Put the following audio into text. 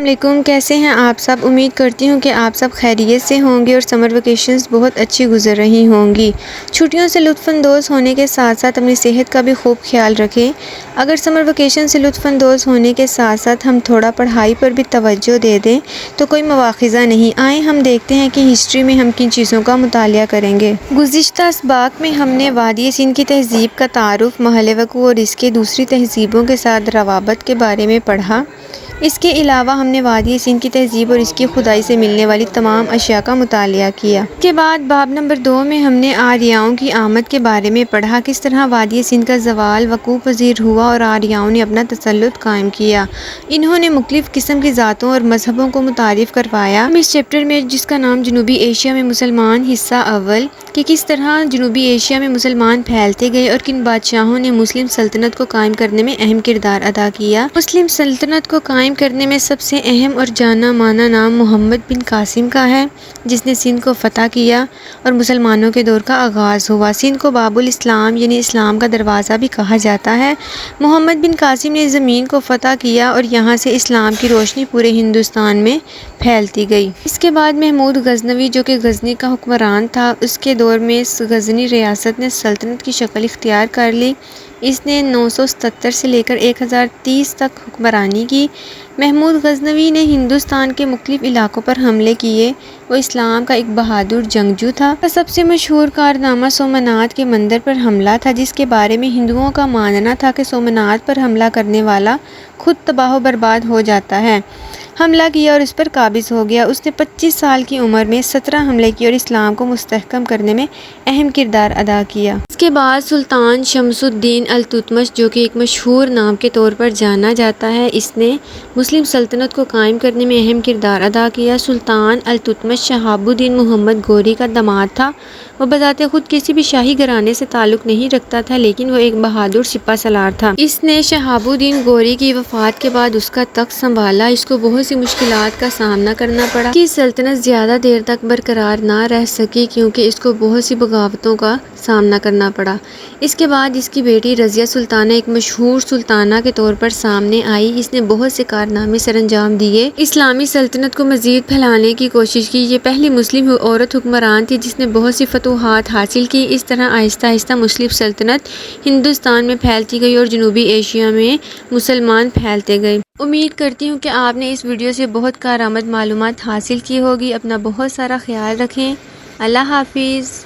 علیکم، کیسے ہیں آپ سب؟ امید کرتی ہوں کہ آپ سب خیریت سے ہوں گے اور سمر ویکیشنز بہت اچھی گزر رہی ہوں گی۔ چھٹیوں سے لطف اندوز ہونے کے ساتھ ساتھ اپنی صحت کا بھی خوب خیال رکھیں۔ اگر سمر ویکیشن سے لطف اندوز ہونے کے ساتھ ساتھ ہم تھوڑا پڑھائی پر بھی توجہ دے دیں تو کوئی مواخذہ نہیں۔ آئیں ہم دیکھتے ہیں کہ ہسٹری میں ہم کن چیزوں کا مطالعہ کریں گے۔ گزشتہ اسباق میں ہم نے وادی سندھ کی تہذیب کا تعارف، محل وقوع اور اس کے دوسری تہذیبوں کے ساتھ روابط کے بارے میں پڑھا۔ اس کے علاوہ ہم نے وادی سندھ کی تہذیب اور اس کی کھدائی سے ملنے والی تمام اشیاء کا مطالعہ کیا۔ اس کے بعد باب نمبر 2 میں ہم نے آریاؤں کی آمد کے بارے میں پڑھا، کس طرح وادی سندھ کا زوال وقوع پذیر ہوا اور آریاؤں نے اپنا تسلط قائم کیا۔ انہوں نے مختلف قسم کی ذاتوں اور مذہبوں کو متعارف کروایا۔ ہم اس چیپٹر میں، جس کا نام جنوبی ایشیا میں مسلمان حصہ اول، کہ کس طرح جنوبی ایشیا میں مسلمان پھیلتے گئے اور کن بادشاہوں نے مسلم سلطنت کو قائم کرنے میں اہم کردار ادا کیا۔ مسلم سلطنت کو قائم کرنے میں سب سے اہم اور جانا مانا نام محمد بن قاسم کا ہے، جس نے سندھ کو فتح کیا اور مسلمانوں کے دور کا آغاز ہوا۔ سندھ کو باب الاسلام یعنی اسلام کا دروازہ بھی کہا جاتا ہے۔ محمد بن قاسم نے زمین کو فتح کیا اور یہاں سے اسلام کی روشنی پورے ہندوستان میں پھیلتی گئی۔ اس کے بعد محمود غزنوی، جو کہ غزنی کا حکمران تھا، اس کے دور میں غزنی ریاست نے سلطنت کی شکل اختیار کر لی۔ اس نے 977 سے لے کر 1030 تک حکمرانی کی۔ محمود غزنوی نے ہندوستان کے مختلف علاقوں پر حملے کیے۔ وہ اسلام کا ایک بہادر جنگجو تھا۔ سب سے مشہور کارنامہ سومنات کے مندر پر حملہ تھا، جس کے بارے میں ہندوؤں کا ماننا تھا کہ سومنات پر حملہ کرنے والا خود تباہ و برباد ہو جاتا ہے۔ حملہ کیا اور اس پر قابض ہو گیا۔ اس نے 25 سال کی عمر میں 17 حملے کیے اور اسلام کو مستحکم کرنے میں اہم کردار ادا کیا۔ اس کے بعد سلطان شمس الدین التتمش، جو کہ ایک مشہور نام کے طور پر جانا جاتا ہے، اس نے مسلم سلطنت کو قائم کرنے میں اہم کردار ادا کیا۔ سلطان التتمش شہاب الدین محمد غوری کا داماد تھا۔ وہ بذات خود کسی بھی شاہی گھرانے سے تعلق نہیں رکھتا تھا، لیکن وہ ایک بہادر سپہ سالار تھا۔ اس نے شہاب الدین غوری کی وفات کے بعد اس کا تخت سنبھالا۔ اس کو بہت سی مشکلات کا سامنا کرنا پڑا۔ اس کی سلطنت زیادہ دیر تک برقرار نہ رہ سکی کیونکہ اس کو بہت سی بغاوتوں کا سامنا کرنا پڑا۔ اس کے بعد اس کی بیٹی رضیہ سلطانہ ایک مشہور سلطانہ کے طور پر سامنے آئی۔ اس نے بہت سے کارنامے سر انجام دیے، اسلامی سلطنت کو مزید پھیلانے کی کوشش کی۔ یہ پہلی مسلم عورت حکمران تھی جس نے بہت سی فتوحات حاصل کی۔ اس طرح آہستہ آہستہ مسلم سلطنت ہندوستان میں پھیلتی گئی اور جنوبی ایشیا میں مسلمان پھیلتے گئے۔ امید کرتی ہوں کہ آپ نے اس ویڈیو سے بہت کارآمد معلومات حاصل کی ہوگی۔ اپنا بہت سارا خیال رکھیں۔ اللہ حافظ۔